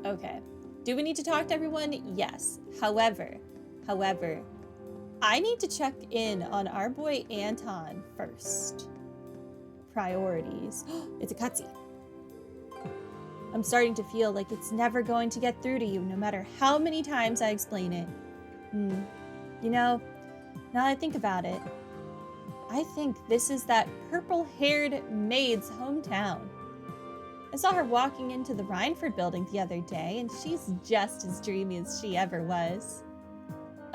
Okay. Do we need to talk to everyone? Yes. However, I need to check in on our boy Anton first. Priorities. It's a cutscene. I'm starting to feel like it's never going to get through to you, no matter how many times I explain it. You know, now that I think about it, I think this is that purple-haired maid's hometown. I saw her walking into the Rhineford building the other day, and she's just as dreamy as she ever was.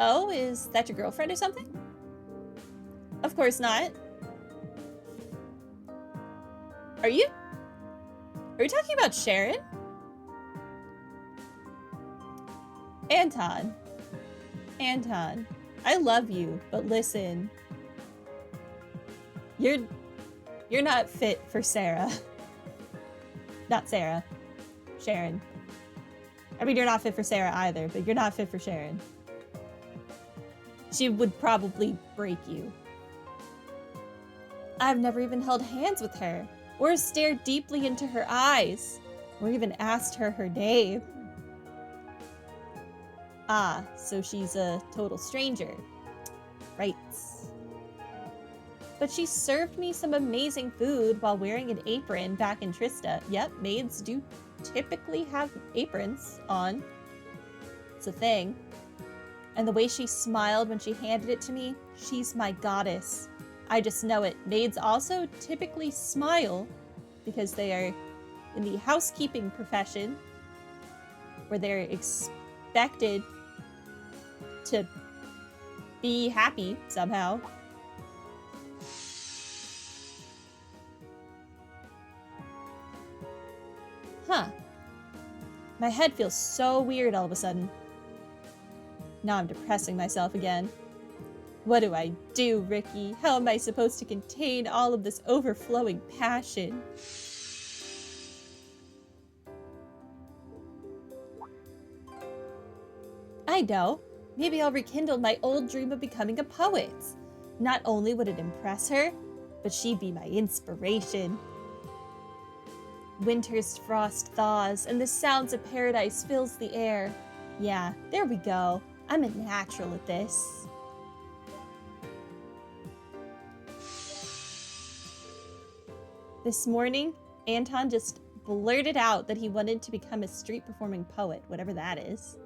Oh, is that your girlfriend or something? Of course not. Are you talking about Sharon? Anton, I love you, but listen. You're not fit for Sarah. Not Sarah. Sharon. I mean, you're not fit for Sarah either, but you're not fit for Sharon. She would probably break you. I've never even held hands with her, or stared deeply into her eyes, or even asked her her name. Ah, so she's a total stranger. Right. But she served me some amazing food while wearing an apron back in Trista. Yep, maids do typically have aprons on. It's a thing. And the way she smiled when she handed it to me, she's my goddess. I just know it. Maids also typically smile because they are in the housekeeping profession where they're expected to be happy somehow. Huh. My head feels so weird all of a sudden. Now I'm depressing myself again. What do I do, Ricky? How am I supposed to contain all of this overflowing passion? I know. Maybe I'll rekindle my old dream of becoming a poet. Not only would it impress her, but she'd be my inspiration. Winter's frost thaws, and the sounds of paradise fills the air. Yeah, there we go. I'm a natural at this. This morning, Anton just blurted out that he wanted to become a street-performing poet, whatever that is.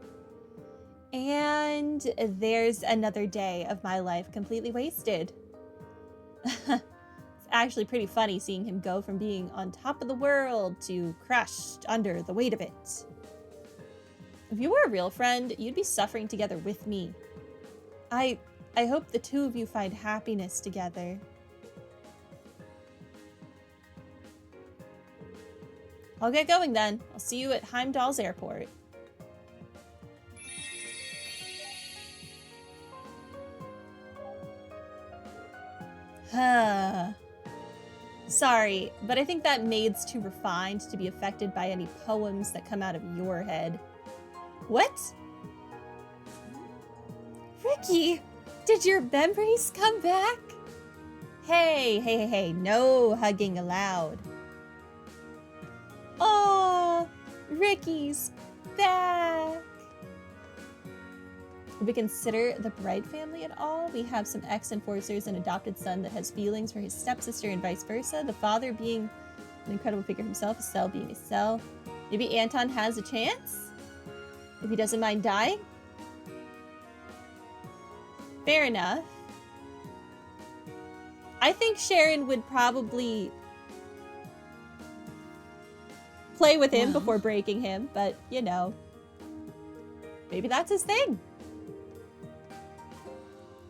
And there's another day of my life completely wasted. It's actually pretty funny seeing him go from being on top of the world to crushed under the weight of it. If you were a real friend, you'd be suffering together with me. I hope the two of you find happiness together. I'll get going then. I'll see you at Heimdall's airport. Sorry, but I think that maid's too refined to be affected by any poems that come out of your head. What? Ricky, did your memories come back? Hey, no hugging allowed. Oh, Ricky's back. If we consider the Bright family at all, we have some ex-enforcers, an adopted son that has feelings for his stepsister and vice versa, the father being an incredible figure himself, Estelle being Estelle. Maybe Anton has a chance? If he doesn't mind dying? Fair enough. I think Sharon would probably play with him before breaking him, but, you know, maybe that's his thing.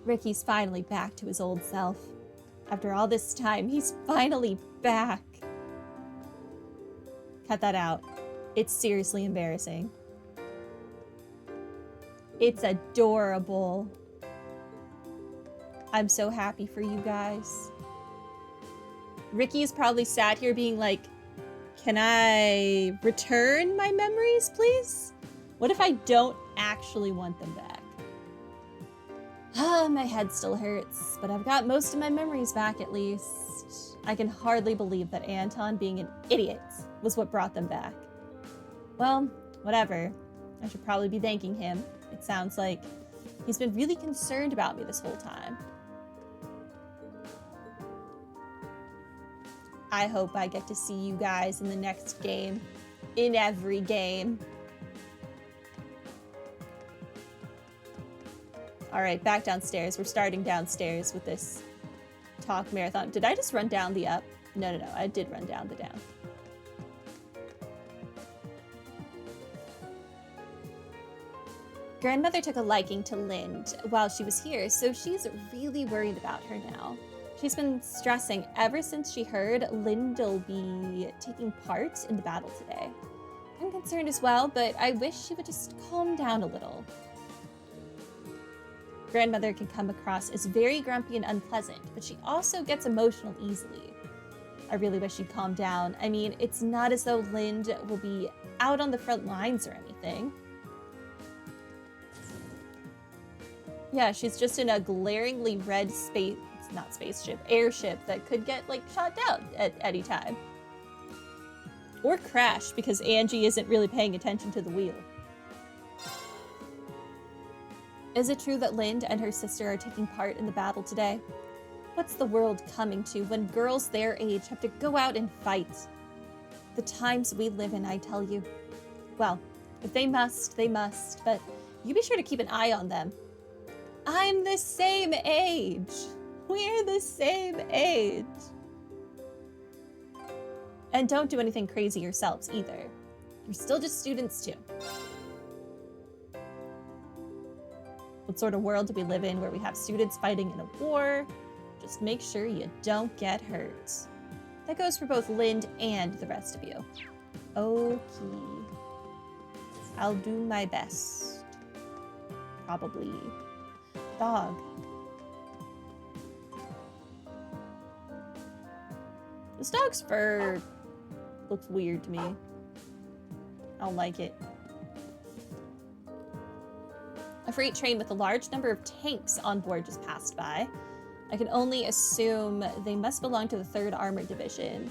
Ricky's finally back to his old self. After all this time, he's finally back. Cut that out. It's seriously embarrassing. It's adorable. I'm so happy for you guys. Ricky's probably sat here being like, can I return my memories, please? What if I don't actually want them back? My head still hurts, but I've got most of my memories back at least. I can hardly believe that Anton being an idiot was what brought them back. Well, Whatever. I should probably be thanking him. It sounds like he's been really concerned about me this whole time. I hope I get to see you guys in the next game. In every game. Alright, back downstairs. We're starting downstairs with this talk marathon. Did I just run down the up? No. I did run down the down. Grandmother took a liking to Lind while she was here, so she's really worried about her now. She's been stressing ever since she heard Lind'll be taking part in the battle today. I'm concerned as well, but I wish she would just calm down a little. Grandmother can come across as very grumpy and unpleasant, but she also gets emotional easily. I really wish she'd calm down. I mean, it's not as though Lind will be out on the front lines or anything. Yeah, she's just in a glaringly red airship that could get, like, shot down at any time. Or crash, because Angie isn't really paying attention to the wheel. Is it true that Lind and her sister are taking part in the battle today? What's the world coming to when girls their age have to go out and fight? The times we live in, I tell you. Well, if they must, they must, but you be sure to keep an eye on them. I'm the same age. We're the same age. And don't do anything crazy yourselves either. You're still just students too. What sort of world do we live in where we have students fighting in a war? Just make sure you don't get hurt. That goes for both Lind and the rest of you. Okay. I'll do my best. Probably. Dog. This dog's fur looks weird to me. I don't like it. A freight train with a large number of tanks on board just passed by. I can only assume they must belong to the 3rd Armored Division.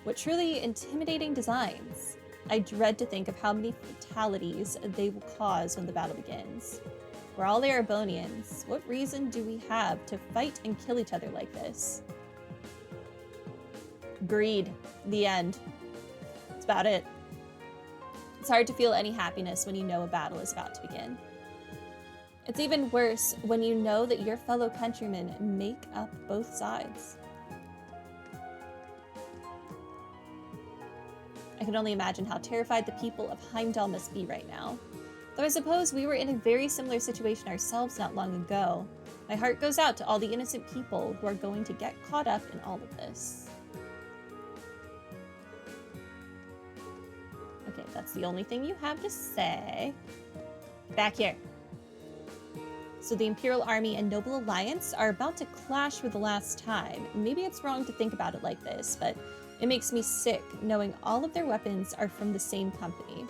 What truly intimidating designs. I dread to think of how many fatalities they will cause when the battle begins. We're all Erebonians. What reason do we have to fight and kill each other like this? Greed. The end. That's about it. It's hard to feel any happiness when you know a battle is about to begin. It's even worse when you know that your fellow countrymen make up both sides. I can only imagine how terrified the people of Heimdall must be right now. Though I suppose we were in a very similar situation ourselves not long ago. My heart goes out to all the innocent people who are going to get caught up in all of this. Okay, that's the only thing you have to say. Back here. So the Imperial Army and Noble Alliance are about to clash for the last time. Maybe it's wrong to think about it like this, but it makes me sick knowing all of their weapons are from the same company.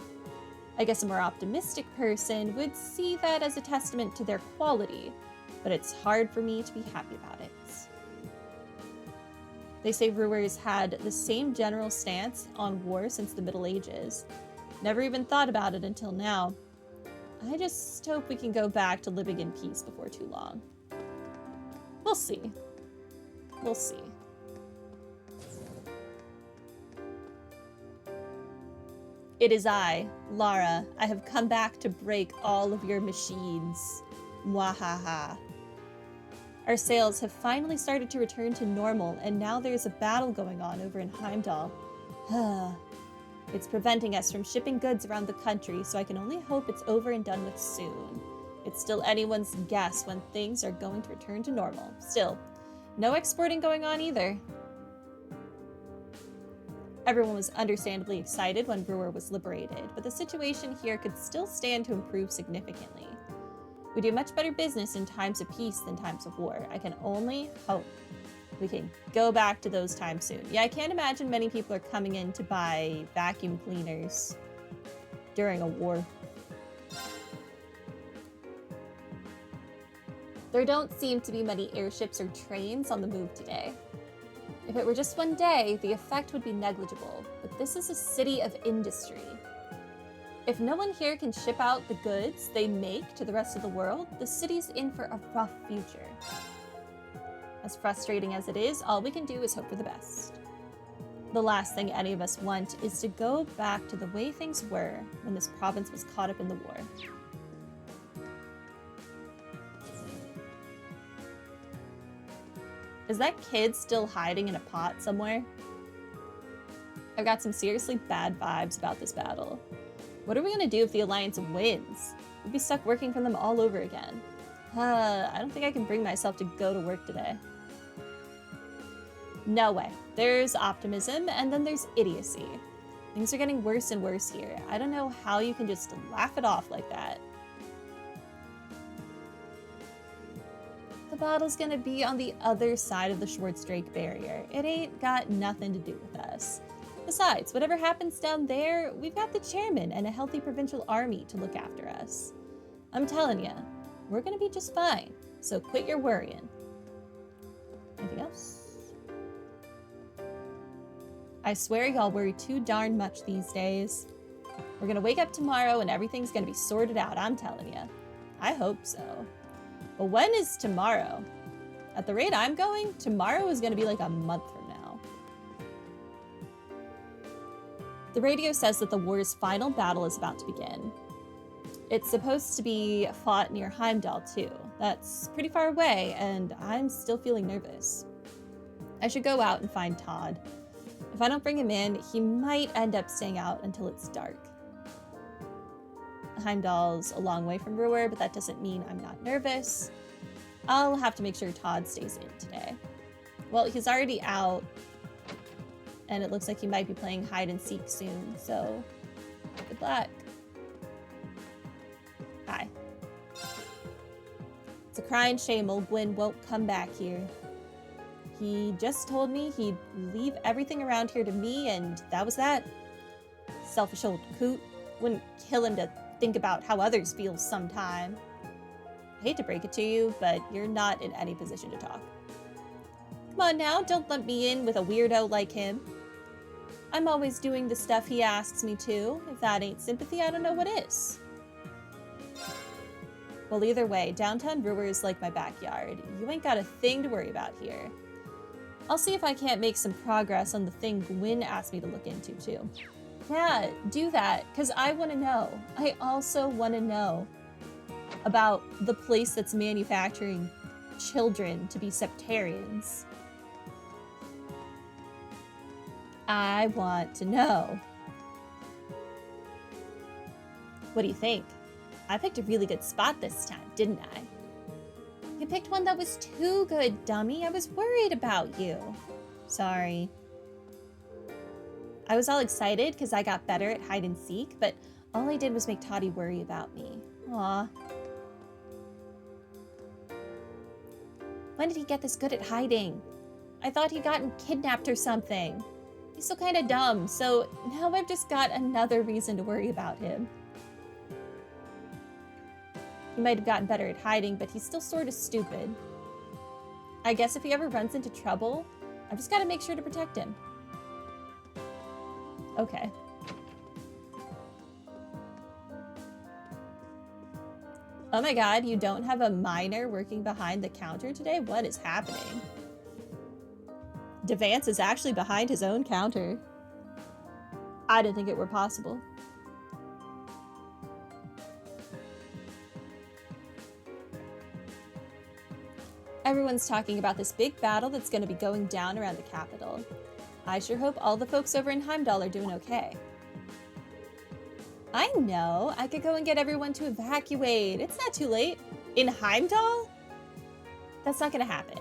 I guess a more optimistic person would see that as a testament to their quality, but it's hard for me to be happy about it. They say Ruer's had the same general stance on war since the Middle Ages. Never even thought about it until now. I just hope we can go back to living in peace before too long. We'll see. We'll see. It is I, Lara. I have come back to break all of your machines. Mwahaha. Our sales have finally started to return to normal, and now there's a battle going on over in Heimdall. It's preventing us from shipping goods around the country, so I can only hope it's over and done with soon. It's still anyone's guess when things are going to return to normal. Still, no exporting going on either. Everyone was understandably excited when Ruer was liberated, but the situation here could still stand to improve significantly. We do much better business in times of peace than times of war. I can only hope we can go back to those times soon. Yeah, I can't imagine many people are coming in to buy vacuum cleaners during a war. There don't seem to be many airships or trains on the move today. If it were just one day, the effect would be negligible, but this is a city of industry. If no one here can ship out the goods they make to the rest of the world, the city's in for a rough future. As frustrating as it is, all we can do is hope for the best. The last thing any of us want is to go back to the way things were when this province was caught up in the war. Is that kid still hiding in a pot somewhere? I've got some seriously bad vibes about this battle. What are we gonna do if the Alliance wins? We'd be stuck working for them all over again. I don't think I can bring myself to go to work today. No way. There's optimism, and then there's idiocy. Things are getting worse and worse here. I don't know how you can just laugh it off like that. The battle's gonna be on the other side of the Schwarzdrake barrier. It ain't got nothing to do with us. Besides, whatever happens down there, we've got the chairman and a healthy provincial army to look after us. I'm telling ya, we're gonna be just fine, so quit your worrying. Anything else? I swear y'all worry too darn much these days. We're gonna wake up tomorrow and everything's gonna be sorted out, I'm telling ya. I hope so. But when is tomorrow? At the rate I'm going, tomorrow is gonna be like a month from now. The radio says that the war's final battle is about to begin. It's supposed to be fought near Heimdall too. That's pretty far away, and I'm still feeling nervous. I should go out and find Todd. If I don't bring him in, he might end up staying out until it's dark. Heimdall's a long way from Brewer, but that doesn't mean I'm not nervous. I'll have to make sure Todd stays in today. Well, he's already out, and it looks like he might be playing hide and seek soon, so good luck. Hi. It's a crying shame old Gwyn won't come back here. He just told me he'd leave everything around here to me, and that was that. Selfish old coot. Wouldn't kill him to think about how others feel sometime. I hate to break it to you, but you're not in any position to talk. Come on now, don't lump me in with a weirdo like him. I'm always doing the stuff he asks me to. If that ain't sympathy, I don't know what is. Well, either way, downtown Brewer is like my backyard. You ain't got a thing to worry about here. I'll see if I can't make some progress on the thing Gwyn asked me to look into, too. Yeah, do that, because I want to know. I also want to know about the place that's manufacturing children to be septarians. I want to know. What do you think? I picked a really good spot this time, didn't I? You picked one that was too good, dummy. I was worried about you. Sorry. I was all excited because I got better at hide and seek, but all I did was make Toddy worry about me. Aw. When did he get this good at hiding? I thought he'd gotten kidnapped or something. He's still kind of dumb, so now I've just got another reason to worry about him. He might have gotten better at hiding, but he's still sort of stupid. I guess if he ever runs into trouble, I've just got to make sure to protect him. Okay. Oh my god, you don't have a miner working behind the counter today? What is happening? Devance is actually behind his own counter. I didn't think it were possible. Everyone's talking about this big battle that's going to be going down around the capital. I sure hope all the folks over in Heimdall are doing okay. I know. I could go and get everyone to evacuate. It's not too late. In Heimdall? That's not going to happen.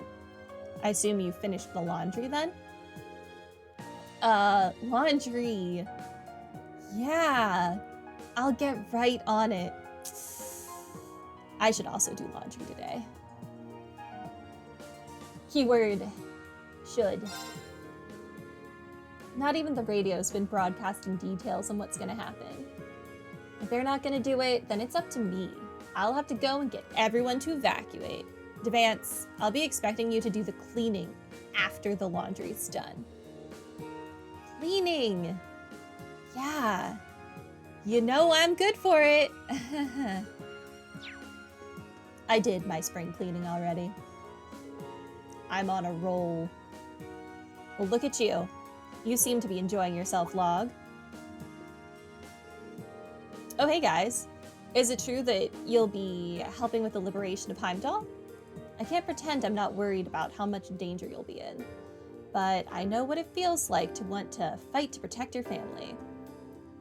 I assume you finished the laundry then? Laundry. Yeah. I'll get right on it. I should also do laundry today. Keyword, should. Not even the radio's been broadcasting details on what's gonna happen. If they're not gonna do it, then it's up to me. I'll have to go and get everyone to evacuate. Devance, I'll be expecting you to do the cleaning after the laundry's done. Cleaning! Yeah. You know I'm good for it. I did my spring cleaning already. I'm on a roll. Well, look at you. You seem to be enjoying yourself, Log. Oh, hey guys. Is it true that you'll be helping with the liberation of Heimdall? I can't pretend I'm not worried about how much danger you'll be in, but I know what it feels like to want to fight to protect your family.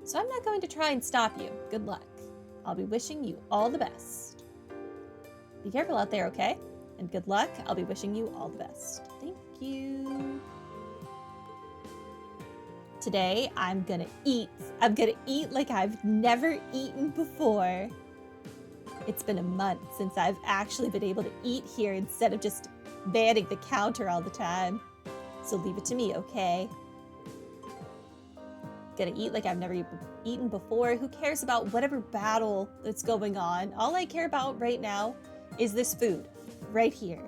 So I'm not going to try and stop you. Good luck. I'll be wishing you all the best. Be careful out there, okay? And good luck. I'll be wishing you all the best. Thank you. Today, I'm gonna eat. I'm gonna eat like I've never eaten before. It's been a month since I've actually been able to eat here instead of just manning the counter all the time. So leave it to me, okay? Gonna eat like I've never eaten before. Who cares about whatever battle that's going on? All I care about right now is this food right here.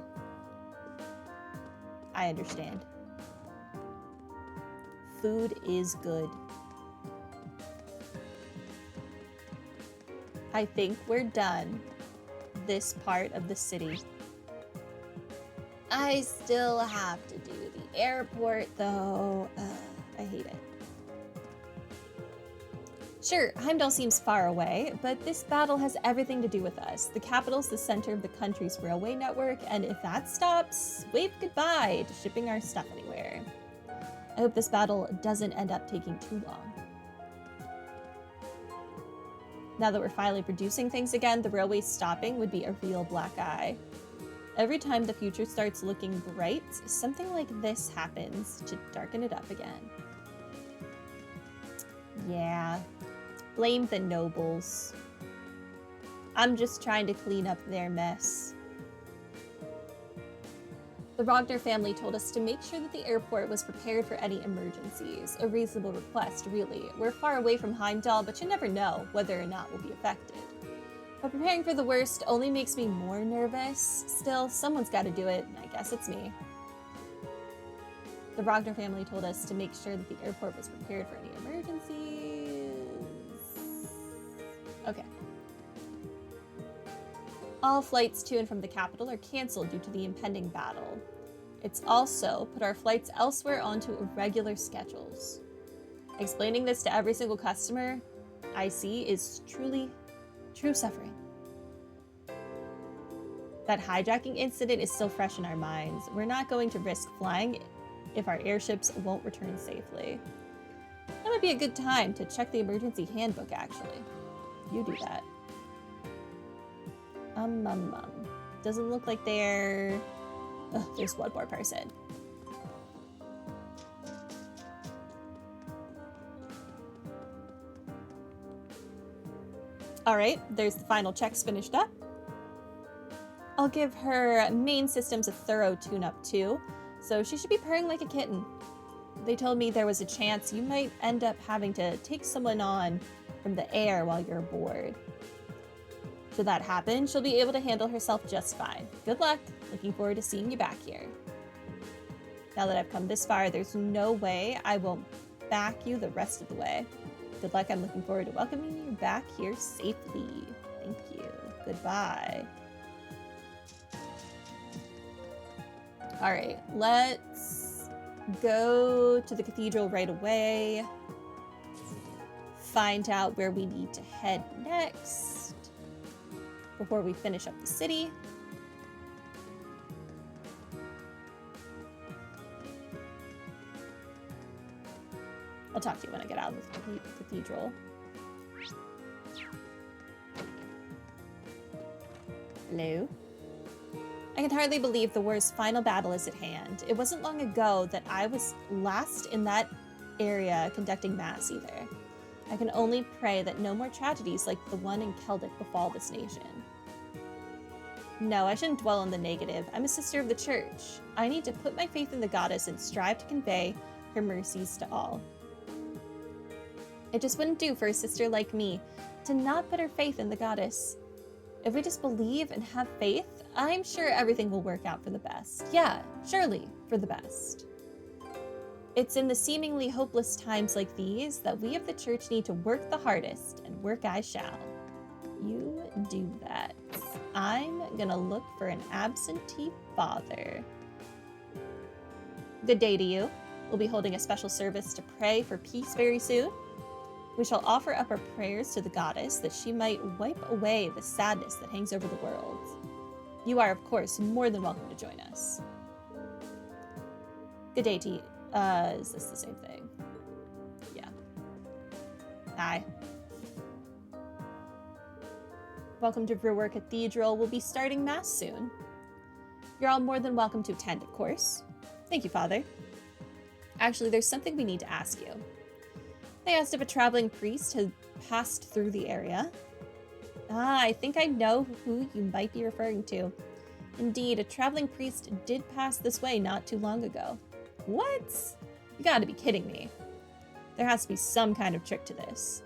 I understand. Food is good. I think we're done this part of the city. I still have to do the airport though. I hate it. Sure, Heimdall seems far away, but this battle has everything to do with us. The capital's the center of the country's railway network, and if that stops, wave goodbye to shipping our stuff anywhere. I hope this battle doesn't end up taking too long. Now that we're finally producing things again, the railway stopping would be a real black eye. Every time the future starts looking bright, something like this happens to darken it up again. Yeah, blame the nobles. I'm just trying to clean up their mess. The Rogner family told us to make sure that the airport was prepared for any emergencies. A reasonable request, really. We're far away from Heimdall, but you never know whether or not we'll be affected. But preparing for the worst only makes me more nervous. Still, someone's got to do it, and I guess it's me. The Rogner family told us to make sure that the airport was prepared for any emergencies. Okay. All flights to and from the capital are canceled due to the impending battle. It's also put our flights elsewhere onto irregular schedules. Explaining this to every single customer I see is truly true suffering. That hijacking incident is still fresh in our minds. We're not going to risk flying if our airships won't return safely. That would be a good time to check the emergency handbook, actually. You do that. Doesn't look like they're... Ugh, there's one more person. Alright, there's the final checks finished up. I'll give her main systems a thorough tune-up too, so she should be purring like a kitten. They told me there was a chance you might end up having to take someone on from the air while you're aboard. Should that happen, she'll be able to handle herself just fine. Good luck. Looking forward to seeing you back here. Now that I've come this far, there's no way I won't back you the rest of the way. Good luck. I'm looking forward to welcoming you back here safely. Thank you. Goodbye. All right, let's go to the cathedral right away. Find out where we need to head next before we finish up the city. I'll talk to you when I get out of the cathedral. Hello? I can hardly believe the war's final battle is at hand. It wasn't long ago that I was last in that area conducting mass either. I can only pray that no more tragedies like the one in Celtic befall this nation. No, I shouldn't dwell on the negative. I'm a sister of the church. I need to put my faith in the goddess and strive to convey her mercies to all. It just wouldn't do for a sister like me to not put her faith in the goddess. If we just believe and have faith, I'm sure everything will work out for the best. Yeah, surely for the best. It's in the seemingly hopeless times like these that we of the church need to work the hardest, and work I shall. You do that. I'm gonna look for an absentee father. Good day to you. We'll be holding a special service to pray for peace very soon. We shall offer up our prayers to the goddess that she might wipe away the sadness that hangs over the world. You are, of course, more than welcome to join us. Good day to you. Is this the same thing? Yeah. Hi. Welcome to Brewer Cathedral. We'll be starting Mass soon. You're all more than welcome to attend, of course. Thank you, Father. Actually, there's something we need to ask you. They asked if a traveling priest had passed through the area. I think I know who you might be referring to. Indeed, a traveling priest did pass this way not too long ago. What? You gotta be kidding me. There has to be some kind of trick to this.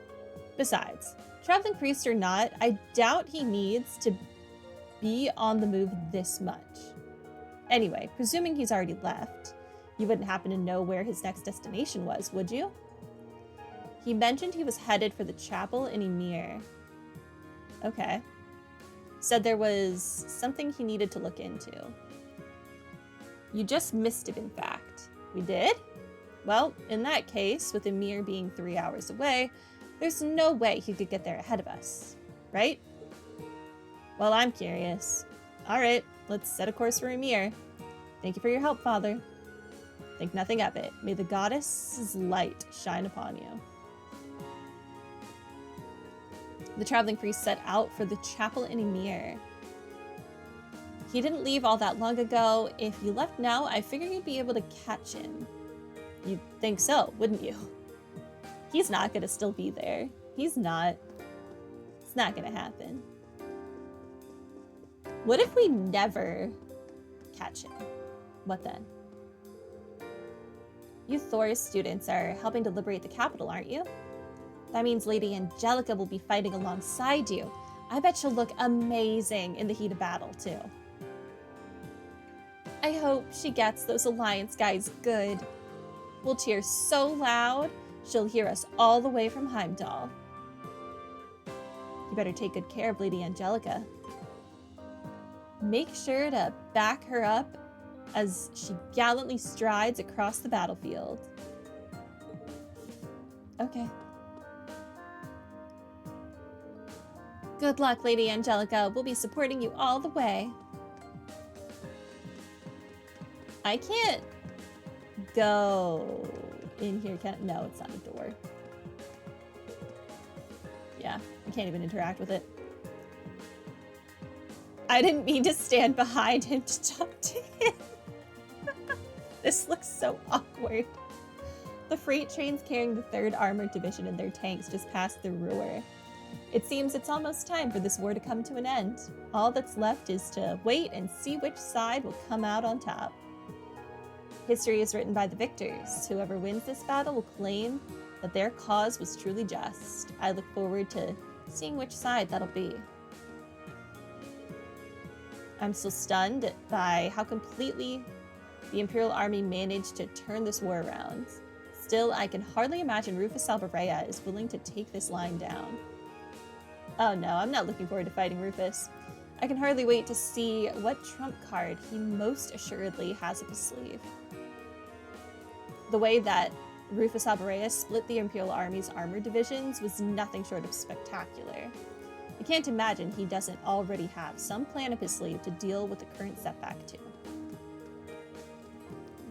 Besides, traveling priest or not, I doubt he needs to be on the move this much. Anyway, presuming he's already left, you wouldn't happen to know where his next destination was, would you? He mentioned he was headed for the chapel in Ymir. Okay. Said there was something he needed to look into. You just missed it, in fact. We did? Well, in that case, with Ymir being 3 hours away, there's no way he could get there ahead of us, right? Well, I'm curious. All right, let's set a course for Ymir. Thank you for your help, Father. Think nothing of it. May the goddess's light shine upon you. The traveling priest set out for the chapel in Ymir. He didn't leave all that long ago. If you left now, I figure you'd be able to catch him. You'd think so, wouldn't you? He's not gonna still be there. He's not. It's not gonna happen. What if we never catch him? What then? You Thor's students are helping to liberate the capital, aren't you? That means Lady Angelica will be fighting alongside you. I bet she'll look amazing in the heat of battle, too. I hope she gets those Alliance guys good. We'll cheer so loud, she'll hear us all the way from Heimdall. You better take good care of Lady Angelica. Make sure to back her up as she gallantly strides across the battlefield. Okay. Good luck, Lady Angelica. We'll be supporting you all the way. I can't go in here. No, it's not a door. Yeah, I can't even interact with it. I didn't mean to stand behind him to talk to him. This looks so awkward. The freight trains carrying the 3rd Armored Division and their tanks just passed through Ruhr. It seems it's almost time for this war to come to an end. All that's left is to wait and see which side will come out on top. History is written by the victors. Whoever wins this battle will claim that their cause was truly just. I look forward to seeing which side that'll be. I'm still stunned by how completely the Imperial Army managed to turn this war around. Still, I can hardly imagine Rufus Alvarea is willing to take this line down. Oh no, I'm not looking forward to fighting Rufus. I can hardly wait to see what trump card he most assuredly has up his sleeve. The way that Rufus Alvarea split the Imperial Army's armored divisions was nothing short of spectacular. I can't imagine he doesn't already have some plan up his sleeve to deal with the current setback too.